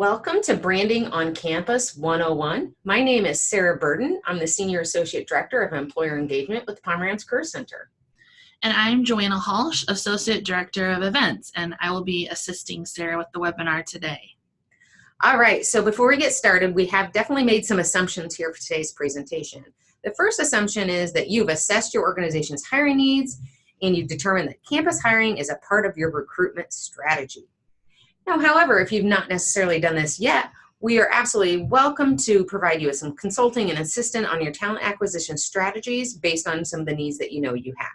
Welcome to Branding on Campus 101. My name is Sara Burden. I'm the Senior Associate Director of Employer Engagement with the Pomerantz Career Center. And I'm Joanna Halsch, Associate Director of Events, and I will be assisting Sara with the webinar today. All right, so before we get started, we have definitely made some assumptions here for today's presentation. The first assumption is that you've assessed your organization's hiring needs and you've determined that campus hiring is a part of your recruitment strategy. Now, however, if you've not necessarily done this yet, we are absolutely welcome to provide you with some consulting and assistance on your talent acquisition strategies based on some of the needs that you know you have.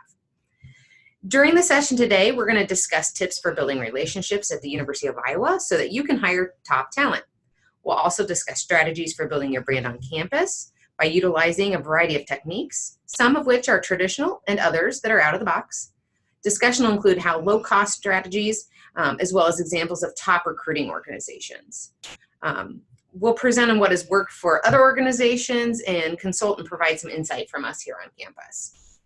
During the session today, we're going to discuss tips for building relationships at the University of Iowa so that you can hire top talent. We'll also discuss strategies for building your brand on campus by utilizing a variety of techniques, some of which are traditional and others that are out of the box. Discussion will include how low-cost strategies as well as examples of top recruiting organizations. We'll present on what has worked for other organizations and consult and provide some insight from us here on campus.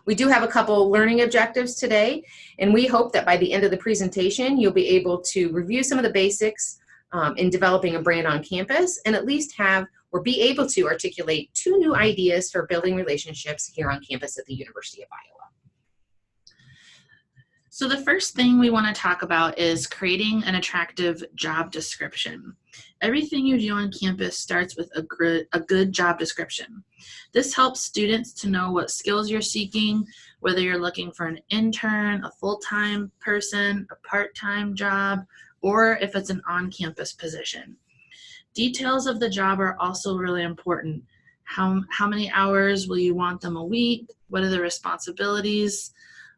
We do have a couple learning objectives today, and we hope that by the end of the presentation, you'll be able to review some of the basics in developing a brand on campus and at least have or be able to articulate 2 new ideas for building relationships here on campus at the University of Iowa. So the first thing we want to talk about is creating an attractive job description. Everything you do on campus starts with a good job description. This helps students to know what skills you're seeking, whether you're looking for an intern, a full-time person, a part-time job, or if it's an on-campus position. Details of the job are also really important. How many hours will you want them a week? What are the responsibilities?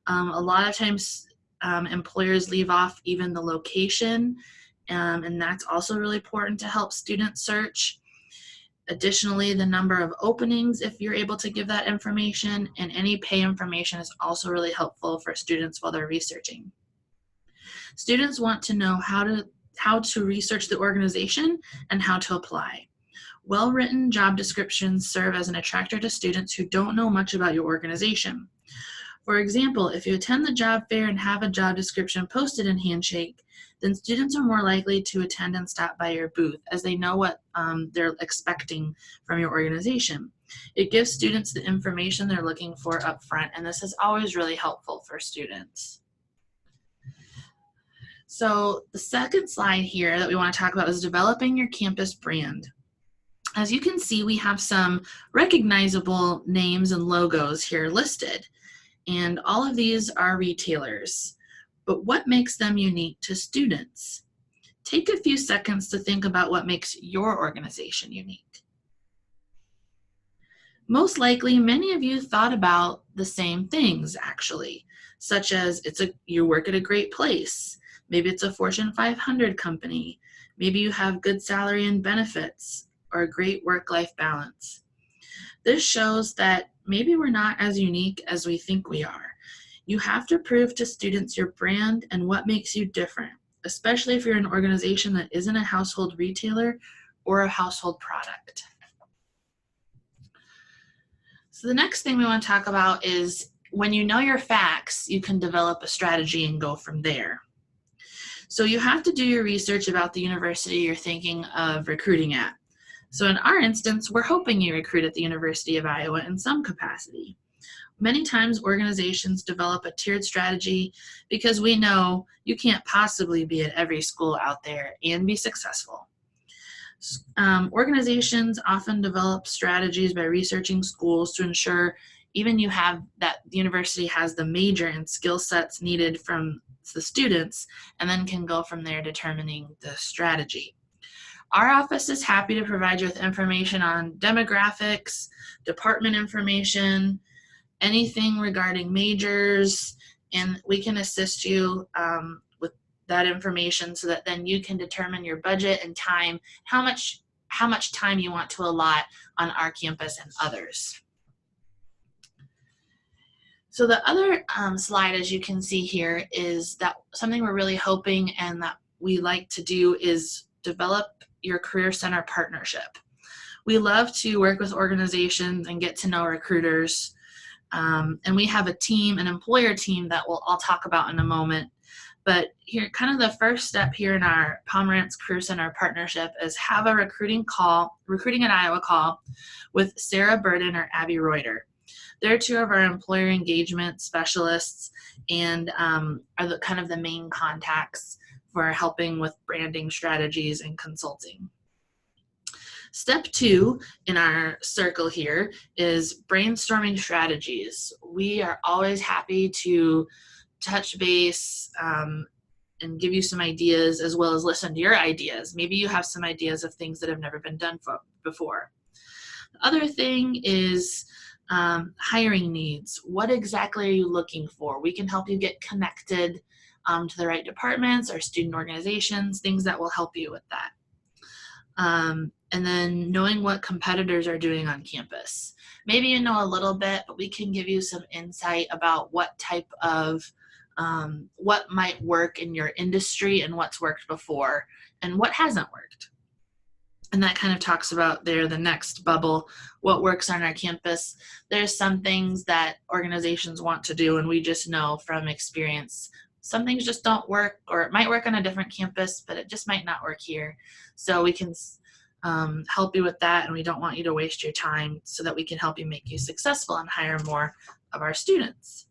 A lot of times employers leave off even the location, and that's also really important to help students search. Additionally, the number of openings, if you're able to give that information, and any pay information is also really helpful for students while they're researching. Students want to know how to research the organization and how to apply. Well-written job descriptions serve as an attractor to students who don't know much about your organization. For example, if you attend the job fair and have a job description posted in Handshake, then students are more likely to attend and stop by your booth as they know what they're expecting from your organization. It gives students the information they're looking for up front, and this is always really helpful for students. So the second slide here that we want to talk about is developing your campus brand. As you can see, we have some recognizable names and logos here listed. And all of these are retailers, but what makes them unique to students? Take a few seconds to think about what makes your organization unique. Most likely, many of you thought about the same things actually, such as you work at a great place. Maybe it's a Fortune 500 company. Maybe you have good salary and benefits or a great work-life balance. This shows that maybe we're not as unique as we think we are. You have to prove to students your brand and what makes you different, especially if you're an organization that isn't a household retailer or a household product. So the next thing we want to talk about is when you know your facts, you can develop a strategy and go from there. So you have to do your research about the university you're thinking of recruiting at. So in our instance, we're hoping you recruit at the University of Iowa in some capacity. Many times organizations develop a tiered strategy because we know you can't possibly be at every school out there and be successful. Organizations often develop strategies by researching schools to ensure even that the university has the major and skill sets needed from the students, and then can go from there determining the strategy. Our office is happy to provide you with information on demographics, department information, anything regarding majors, and we can assist you with that information so that then you can determine your budget and time, how much time you want to allot on our campus and others. So the other slide, as you can see here, is that something we're really hoping and that we like to do is develop your Career Center partnership. We love to work with organizations and get to know recruiters. And we have a team, an employer team that I'll talk about in a moment But here, kind of the first step here in our Pomerantz Career Center partnership is have a recruiting in Iowa call with Sara Burden or Abby Reuter. They're two of our employer engagement specialists and are kind of the main contacts for helping with branding strategies and consulting. Step 2 in our circle here is brainstorming strategies. We are always happy to touch base and give you some ideas, as well as listen to your ideas. Maybe you have some ideas of things that have never been done before. The other thing is hiring needs. What exactly are you looking for? We can help you get connected to the right departments or student organizations, things that will help you with that. And then knowing what competitors are doing on campus. Maybe you know a little bit, but we can give you some insight about what type of, what might work in your industry and what's worked before and what hasn't worked. And that kind of talks about the next bubble, what works on our campus. There's some things that organizations want to do, and we just know from experience, some things just don't work, or it might work on a different campus, but it just might not work here. So we can help you with that, and we don't want you to waste your time, so that we can help you make you successful and hire more of our students.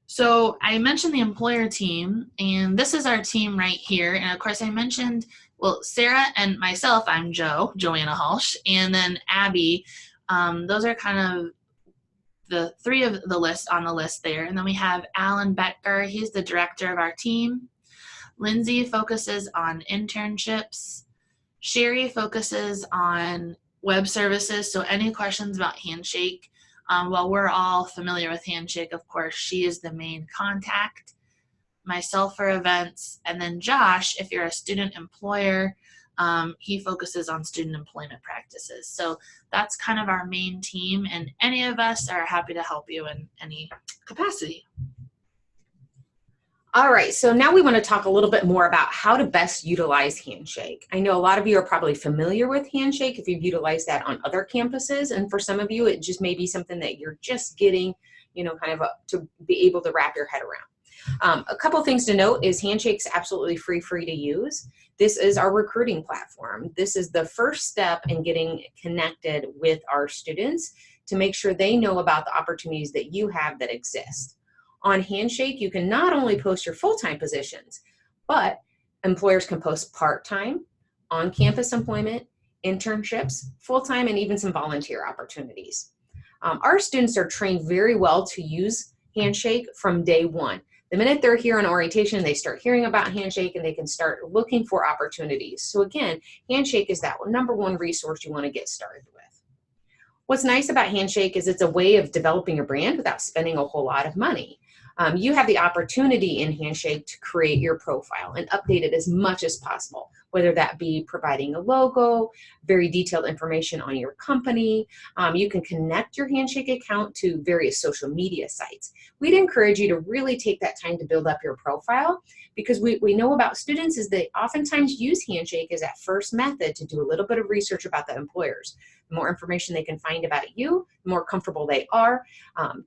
So I mentioned the employer team, and this is our team right here. And of course I mentioned, well, Sara and myself, I'm Joanna Halsch, and then Abby. Those are kind of the three of the list on the list there. And then we have Alan Becker, he's the director of our team. Lindsay focuses on internships. Sherry focuses on web services, so any questions about Handshake, while we're all familiar with Handshake, of course, she is the main contact. Myself for events, and then Josh, if you're a student employer, he focuses on student employment practices. So that's kind of our main team, and any of us are happy to help you in any capacity. All right, so now we want to talk a little bit more about how to best utilize Handshake. I know a lot of you are probably familiar with Handshake if you've utilized that on other campuses, and for some of you, it just may be something that you're just getting, kind of to be able to wrap your head around. A couple things to note is Handshake's absolutely free to use. This is our recruiting platform. This is the first step in getting connected with our students to make sure they know about the opportunities that you have that exist. On Handshake, you can not only post your full-time positions, but employers can post part-time, on-campus employment, internships, full-time, and even some volunteer opportunities. Our students are trained very well to use Handshake from day one. The minute they're here on orientation, they start hearing about Handshake and they can start looking for opportunities. So again, Handshake is that number one resource you want to get started with. What's nice about Handshake is it's a way of developing your brand without spending a whole lot of money. You have the opportunity in Handshake to create your profile and update it as much as possible, whether that be providing a logo, very detailed information on your company. You can connect your Handshake account to various social media sites. We'd encourage you to really take that time to build up your profile, because we know about students is they oftentimes use Handshake as that first method to do a little bit of research about the employers. The more information they can find about you, the more comfortable they are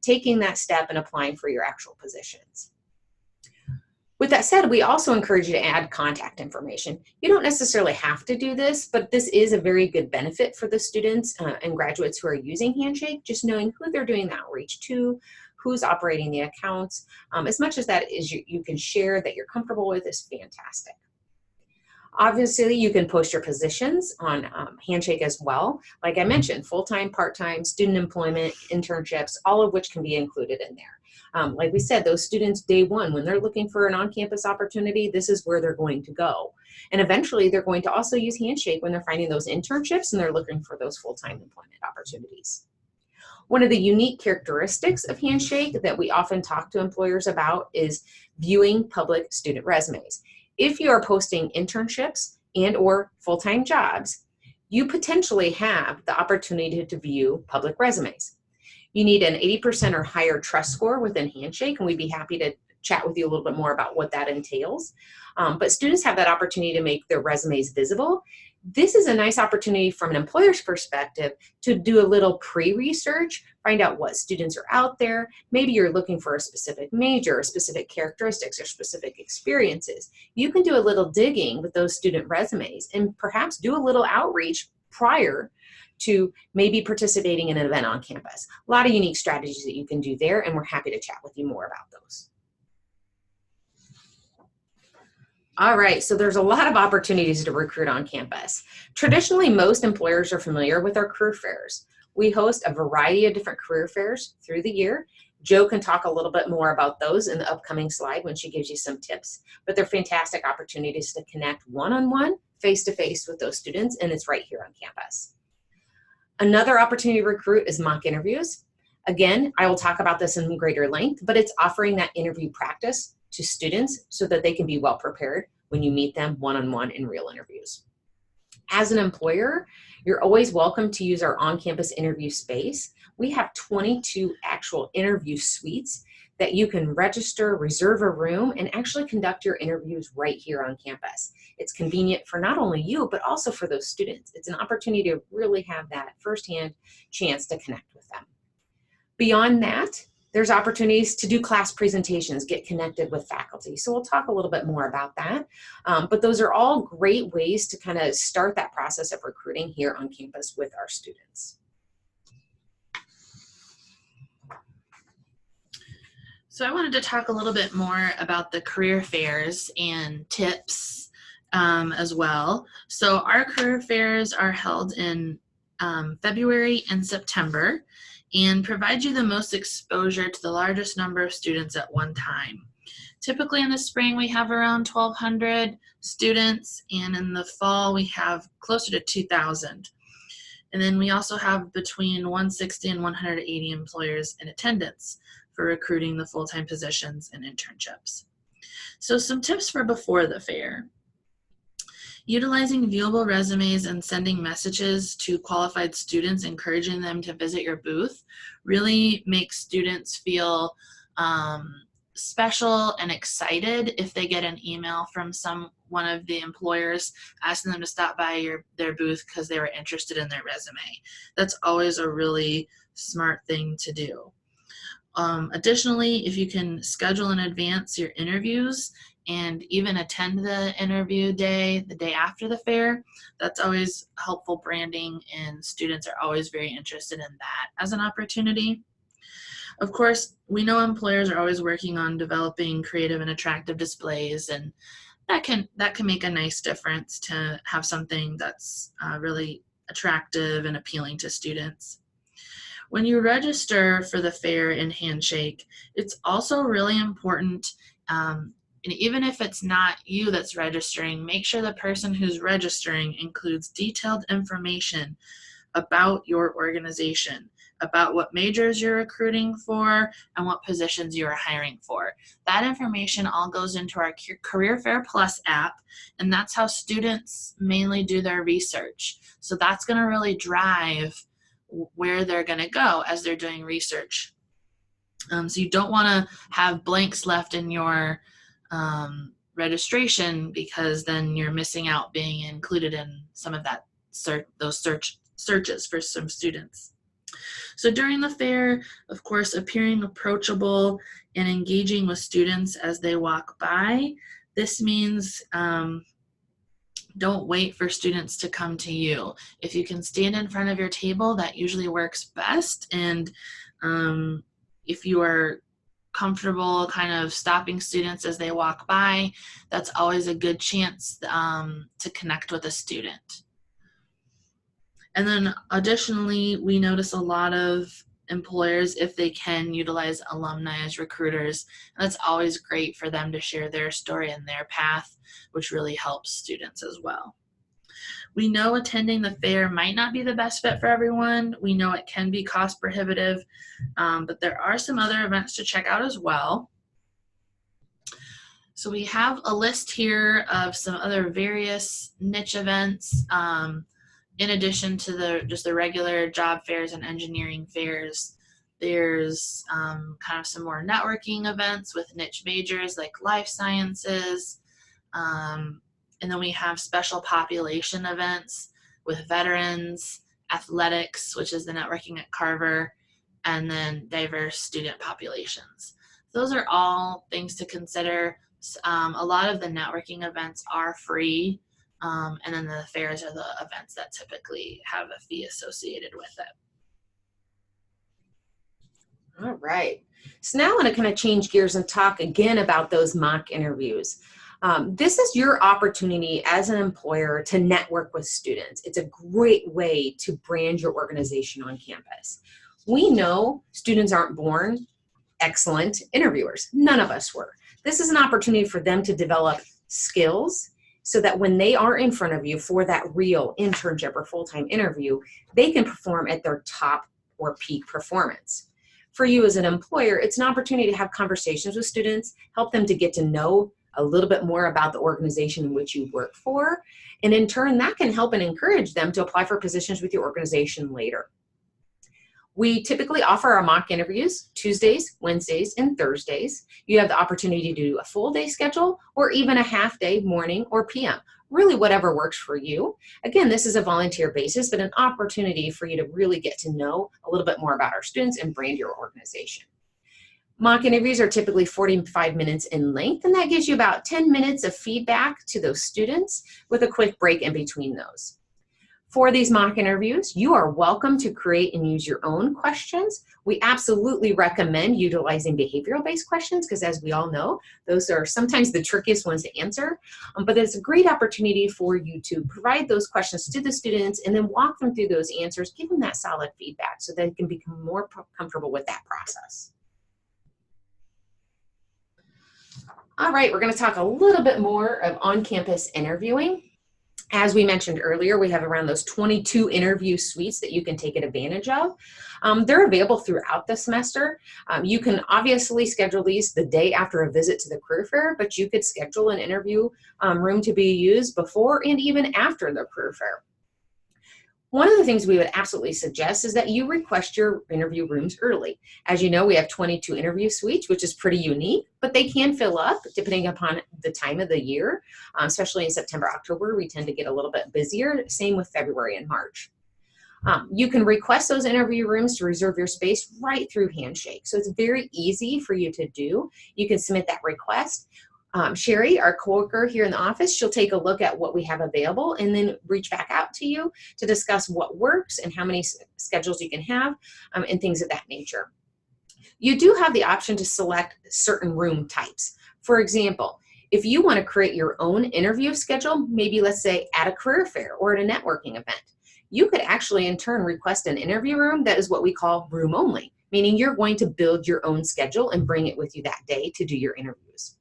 taking that step and applying for your actual positions. With that said, we also encourage you to add contact information. You don't necessarily have to do this, but this is a very good benefit for the students and graduates who are using Handshake, just knowing who they're doing the outreach to, who's operating the accounts. As much as that is you can share that you're comfortable with is fantastic. Obviously, you can post your positions on Handshake as well. Like I mentioned, full-time, part-time, student employment, internships, all of which can be included in there. Like we said, those students day one, when they're looking for an on-campus opportunity, this is where they're going to go. And eventually, they're going to also use Handshake when they're finding those internships and they're looking for those full-time employment opportunities. One of the unique characteristics of Handshake that we often talk to employers about is viewing public student resumes. If you are posting internships and or full-time jobs, you potentially have the opportunity to view public resumes. You need an 80% or higher trust score within Handshake, and we'd be happy to chat with you a little bit more about what that entails. But students have that opportunity to make their resumes visible. This is a nice opportunity from an employer's perspective to do a little pre-research, find out what students are out there. Maybe you're looking for a specific major, or specific characteristics, or specific experiences. You can do a little digging with those student resumes and perhaps do a little outreach prior to maybe participating in an event on campus. A lot of unique strategies that you can do there, and we're happy to chat with you more about those. All right, so there's a lot of opportunities to recruit on campus. Traditionally, most employers are familiar with our career fairs. We host a variety of different career fairs through the year. Jo can talk a little bit more about those in the upcoming slide when she gives you some tips, but they're fantastic opportunities to connect one-on-one, face-to-face with those students, and it's right here on campus. Another opportunity to recruit is mock interviews. Again, I will talk about this in greater length, but it's offering that interview practice to students so that they can be well prepared when you meet them one-on-one in real interviews. As an employer, you're always welcome to use our on-campus interview space. We have 22 actual interview suites that you can register, reserve a room, and actually conduct your interviews right here on campus. It's convenient for not only you, but also for those students. It's an opportunity to really have that firsthand chance to connect with them. Beyond that, there's opportunities to do class presentations, get connected with faculty. So we'll talk a little bit more about that. But those are all great ways to kind of start that process of recruiting here on campus with our students. So I wanted to talk a little bit more about the career fairs and tips as well. So our career fairs are held in February and September, and provide you the most exposure to the largest number of students at one time. Typically in the spring we have around 1,200 students, and in the fall we have closer to 2,000. And then we also have between 160 and 180 employers in attendance for recruiting the full-time positions and internships. So some tips for before the fair. Utilizing viewable resumes and sending messages to qualified students, encouraging them to visit your booth, really makes students feel special and excited if they get an email from one of the employers asking them to stop by their booth because they were interested in their resume. That's always a really smart thing to do. Additionally, if you can schedule in advance your interviews and even attend the interview day, the day after the fair, that's always helpful branding, and students are always very interested in that as an opportunity. Of course, we know employers are always working on developing creative and attractive displays, and that can make a nice difference to have something that's really attractive and appealing to students. When you register for the fair and handshake, it's also really important, and even if it's not you that's registering, make sure the person who's registering includes detailed information about your organization, about what majors you're recruiting for and what positions you're hiring for. That information all goes into our Career Fair Plus app, and that's how students mainly do their research. So that's going to really drive where they're going to go as they're doing research. So you don't want to have blanks left in your registration, because then you're missing out being included in some of that those searches for some students. So during the fair, of course, appearing approachable and engaging with students as they walk by. This means don't wait for students to come to you. If you can stand in front of your table, that usually works best. And if you are comfortable kind of stopping students as they walk by, that's always a good chance to connect with a student. And then additionally, we notice a lot of employers, if they can, utilize alumni as recruiters. And that's always great for them to share their story and their path, which really helps students as well. We know attending the fair might not be the best fit for everyone. We know it can be cost prohibitive, but there are some other events to check out as well. So we have a list here of some other various niche events, in addition to just the regular job fairs and engineering fairs. There's kind of some more networking events with niche majors like life sciences. And then we have special population events with veterans, athletics, which is the networking at Carver, and then diverse student populations. Those are all things to consider. A lot of the networking events are free, and then the fairs are the events that typically have a fee associated with it. All right. So now I want to kind of change gears and talk again about those mock interviews. This is your opportunity as an employer to network with students. It's a great way to brand your organization on campus. We know students aren't born excellent interviewers. None of us were. This is an opportunity for them to develop skills so that when they are in front of you for that real internship or full-time interview, they can perform at their top or peak performance. For you as an employer, it's an opportunity to have conversations with students, help them to get to know a little bit more about the organization in which you work for, and in turn, that can help and encourage them to apply for positions with your organization later. We typically offer our mock interviews Tuesdays, Wednesdays, and Thursdays. You have the opportunity to do a full day schedule or even a half day, morning or PM, really whatever works for you. Again, this is a volunteer basis, but an opportunity for you to really get to know a little bit more about our students and brand your organization. Mock interviews are typically 45 minutes in length, and that gives you about 10 minutes of feedback to those students with a quick break in between those. For these mock interviews, you are welcome to create and use your own questions. We absolutely recommend utilizing behavioral-based questions because, as we all know, those are sometimes the trickiest ones to answer. But it's a great opportunity for you to provide those questions to the students and then walk them through those answers, give them that solid feedback so they can become more comfortable with that process. All right, we're going to talk a little bit more of on-campus interviewing. As we mentioned earlier, we have around those 22 interview suites that you can take advantage of. They're available throughout the semester. You can obviously schedule these the day after a visit to the career fair, but you could schedule an interview room to be used before and even after the career fair. One of the things we would absolutely suggest is that you request your interview rooms early. As you know, we have 22 interview suites, which is pretty unique, but they can fill up depending upon the time of the year, especially in September, October, we tend to get a little bit busier, same with February and March. You can request those interview rooms to reserve your space right through Handshake. So it's very easy for you to do. You can submit that request. Sherry, our coworker here in the office, she'll take a look at what we have available and then reach back out to you to discuss what works and how many schedules you can have and things of that nature. You do have the option to select certain room types. For example, if you want to create your own interview schedule, maybe let's say at a career fair or at a networking event, you could actually in turn request an interview room that is what we call room only, meaning you're going to build your own schedule and bring it with you that day to do your interviews.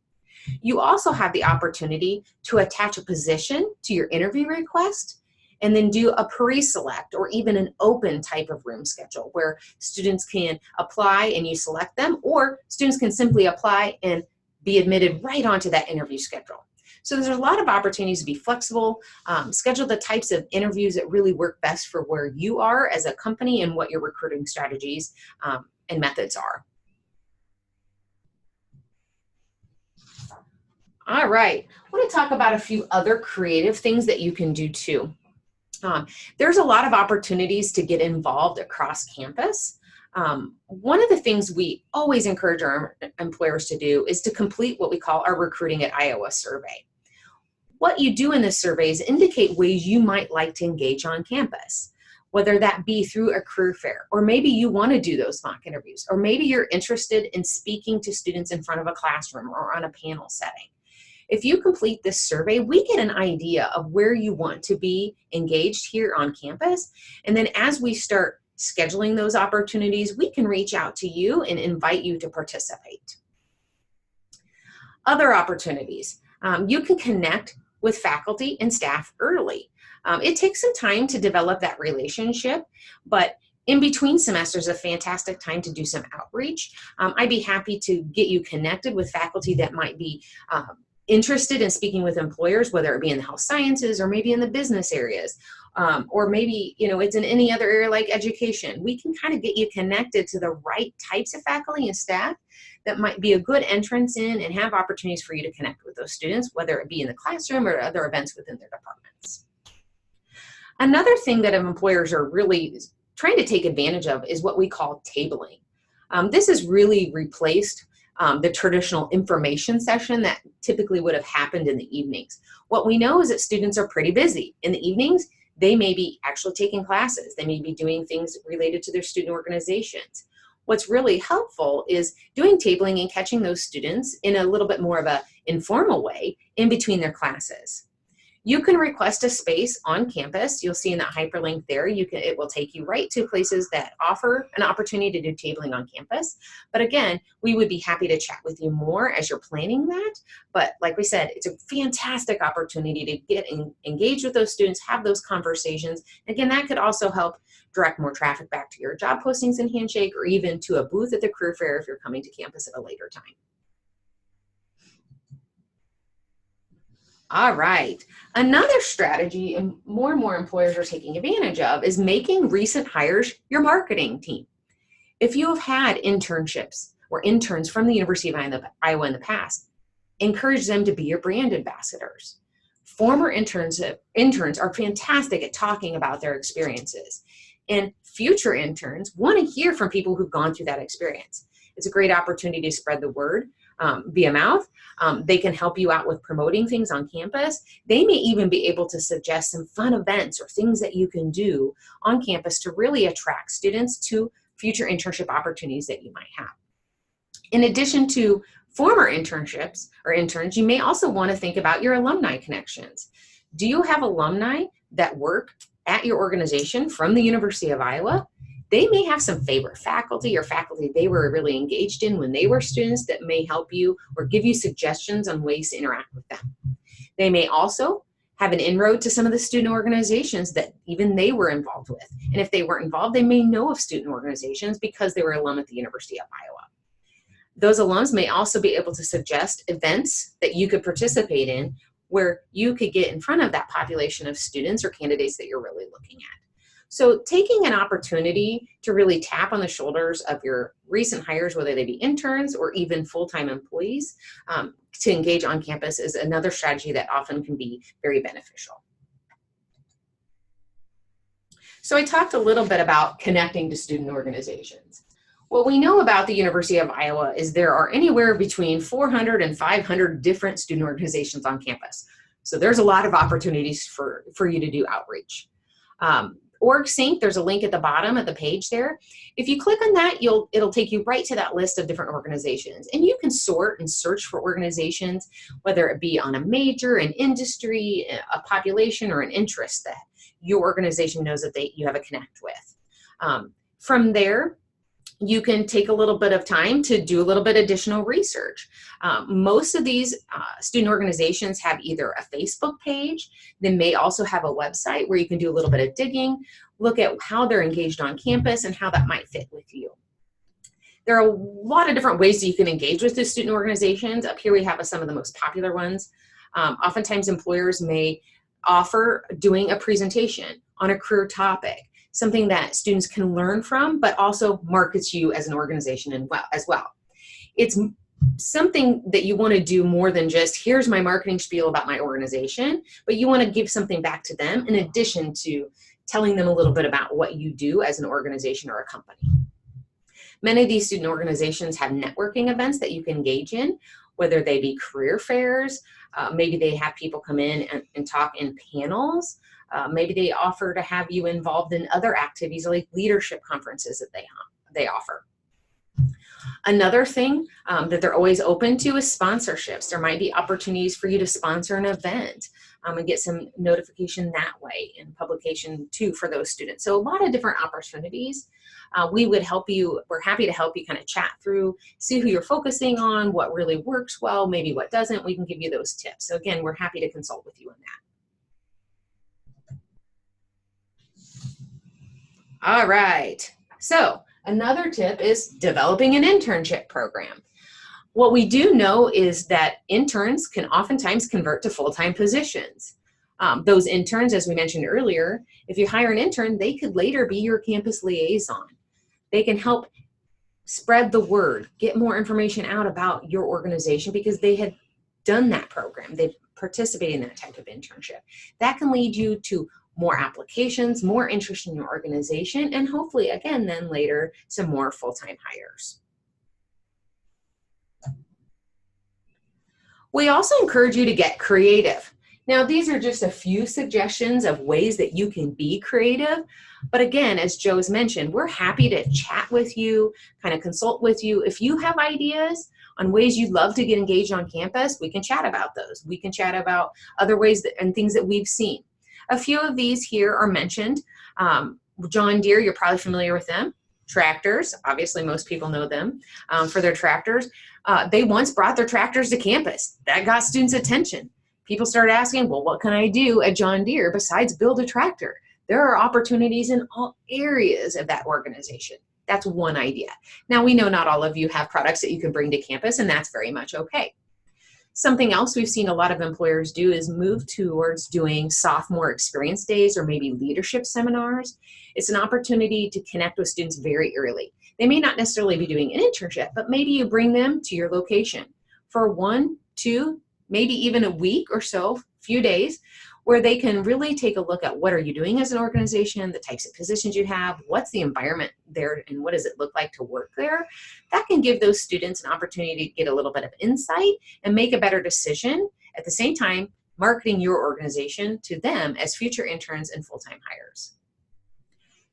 You also have the opportunity to attach a position to your interview request and then do a pre-select or even an open type of room schedule where students can apply and you select them, or students can simply apply and be admitted right onto that interview schedule. So there's a lot of opportunities to be flexible, schedule the types of interviews that really work best for where you are as a company and what your recruiting strategies and methods are. All right, I want to talk about a few other creative things that you can do too. There's a lot of opportunities to get involved across campus. One of the things we always encourage our employers to do is to complete what we call our Recruiting at Iowa survey. What you do in this survey is indicate ways you might like to engage on campus, whether that be through a career fair, or maybe you want to do those mock interviews, or maybe you're interested in speaking to students in front of a classroom or on a panel setting. If you complete this survey, we get an idea of where you want to be engaged here on campus. And then as we start scheduling those opportunities, we can reach out to you and invite you to participate. Other opportunities, you can connect with faculty and staff early. It takes some time to develop that relationship, but in between semesters, a fantastic time to do some outreach. I'd be happy to get you connected with faculty that might be interested in speaking with employers, whether it be in the health sciences or maybe in the business areas, or maybe, it's in any other area like education, we can kind of get you connected to the right types of faculty and staff that might be a good entrance in and have opportunities for you to connect with those students, whether it be in the classroom or other events within their departments. Another thing that employers are really trying to take advantage of is what we call tabling. This has really replaced the traditional information session that typically would have happened in the evenings. What we know is that students are pretty busy. In the evenings, they may be actually taking classes. They may be doing things related to their student organizations. What's really helpful is doing tabling and catching those students in a little bit more of an informal way in between their classes. You can request a space on campus. You'll see in that hyperlink there, it will take you right to places that offer an opportunity to do tabling on campus. But again, we would be happy to chat with you more as you're planning that. But like we said, it's a fantastic opportunity to get engaged with those students, have those conversations. Again, that could also help direct more traffic back to your job postings and Handshake, or even to a booth at the career fair if you're coming to campus at a later time. All right. Another strategy, and more employers are taking advantage of, is making recent hires your marketing team. If you have had internships or interns from the University of Iowa in the past, encourage them to be your brand ambassadors. Former interns are fantastic at talking about their experiences, and future interns want to hear from people who've gone through that experience. It's a great opportunity to spread the word via mouth. They can help you out with promoting things on campus. They may even be able to suggest some fun events or things that you can do on campus to really attract students to future internship opportunities that you might have. In addition to former internships or interns, you may also want to think about your alumni connections. Do you have alumni that work at your organization from the University of Iowa? They may have some favorite faculty or faculty they were really engaged in when they were students that may help you or give you suggestions on ways to interact with them. They may also have an inroad to some of the student organizations that even they were involved with. And if they weren't involved, they may know of student organizations because they were alum at the University of Iowa. Those alums may also be able to suggest events that you could participate in where you could get in front of that population of students or candidates that you're really looking at. So taking an opportunity to really tap on the shoulders of your recent hires, whether they be interns or even full-time employees, to engage on campus is another strategy that often can be very beneficial. So I talked a little bit about connecting to student organizations. What we know about the University of Iowa is there are anywhere between 400 and 500 different student organizations on campus. So there's a lot of opportunities for you to do outreach. OrgSync, there's a link at the bottom of the page there. If you click on that, it'll take you right to that list of different organizations. And you can sort and search for organizations, whether it be on a major, an industry, a population, or an interest that your organization knows that you have a connect with. From there, you can take a little bit of time to do a little bit additional research. Most of these student organizations have either a Facebook page. They may also have a website where you can do a little bit of digging, look at how they're engaged on campus and how that might fit with you. There are a lot of different ways that you can engage with the student organizations. Up here we have some of the most popular ones. Oftentimes employers may offer doing a presentation on a career topic, something that students can learn from, but also markets you as an organization as well. It's something that you want to do more than just, here's my marketing spiel about my organization, but you want to give something back to them in addition to telling them a little bit about what you do as an organization or a company. Many of these student organizations have networking events that you can engage in, whether they be career fairs, maybe they have people come in and talk in panels. Maybe they offer to have you involved in other activities like leadership conferences that they offer. Another thing that they're always open to is sponsorships. There might be opportunities for you to sponsor an event and get some notification that way and publication too for those students. So a lot of different opportunities. We're happy to help you kind of chat through, see who you're focusing on, what really works well, maybe what doesn't. We can give you those tips. So again, we're happy to consult with you on that. All right, so another tip is developing an internship program. What we do know is that interns can oftentimes convert to full-time positions. Those interns, as we mentioned earlier, if you hire an intern, they could later be your campus liaison. They can help spread the word, get more information out about your organization because they had done that program. They've participated in that type of internship. That can lead you to more applications, more interest in your organization, and hopefully, again, then later, some more full-time hires. We also encourage you to get creative. Now, these are just a few suggestions of ways that you can be creative. But again, as Joe's mentioned, we're happy to chat with you, kind of consult with you. If you have ideas on ways you'd love to get engaged on campus, we can chat about those. We can chat about other ways and things that we've seen. A few of these here are mentioned. John Deere, you're probably familiar with them. Tractors, obviously most people know them for their tractors. They once brought their tractors to campus. That got students' attention. People started asking, well, what can I do at John Deere besides build a tractor? There are opportunities in all areas of that organization. That's one idea. Now, we know not all of you have products that you can bring to campus, and that's very much okay. Something else we've seen a lot of employers do is move towards doing sophomore experience days or maybe leadership seminars. It's an opportunity to connect with students very early. They may not necessarily be doing an internship, but maybe you bring them to your location for 1, 2, maybe even a week or so, few days, where they can really take a look at what are you doing as an organization, the types of positions you have, what's the environment there, and what does it look like to work there. That can give those students an opportunity to get a little bit of insight and make a better decision. At the same time, marketing your organization to them as future interns and full-time hires.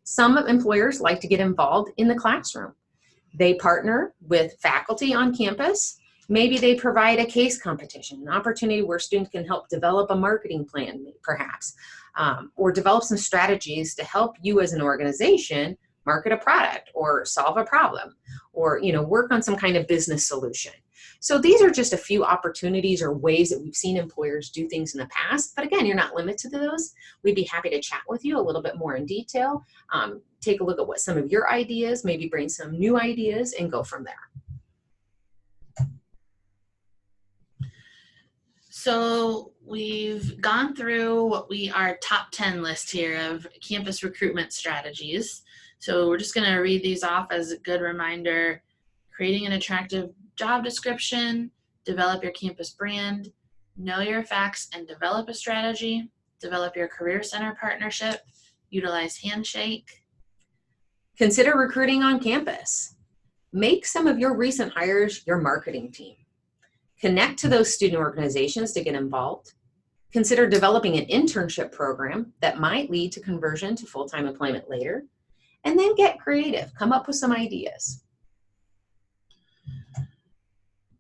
Some employers like to get involved in the classroom. They partner with faculty on campus. Maybe they provide a case competition, an opportunity where students can help develop a marketing plan, perhaps, or develop some strategies to help you as an organization market a product or solve a problem or work on some kind of business solution. So these are just a few opportunities or ways that we've seen employers do things in the past. But again, you're not limited to those. We'd be happy to chat with you a little bit more in detail, take a look at what some of your ideas, maybe bring some new ideas and go from there. So we've gone through our top 10 list here of campus recruitment strategies. So we're just going to read these off as a good reminder. Creating an attractive job description, develop your campus brand, know your facts and develop a strategy, develop your career center partnership, utilize Handshake. Consider recruiting on campus. Make some of your recent hires your marketing team. Connect to those student organizations to get involved. Consider developing an internship program that might lead to conversion to full-time employment later. And then get creative. Come up with some ideas.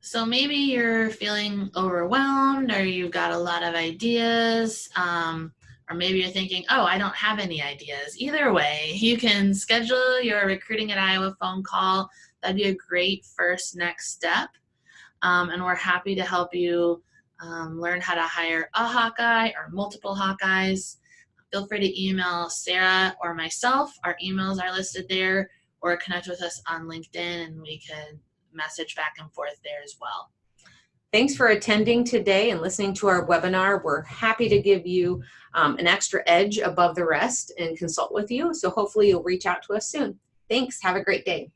So maybe you're feeling overwhelmed or you've got a lot of ideas, or maybe you're thinking, oh, I don't have any ideas. Either way, you can schedule your Recruiting at Iowa phone call. That'd be a great first next step. And we're happy to help you learn how to hire a Hawkeye or multiple Hawkeyes. Feel free to email Sara or myself. Our emails are listed there, or connect with us on LinkedIn and we can message back and forth there as well. Thanks for attending today and listening to our webinar. We're happy to give you an extra edge above the rest and consult with you. So hopefully you'll reach out to us soon. Thanks. Have a great day.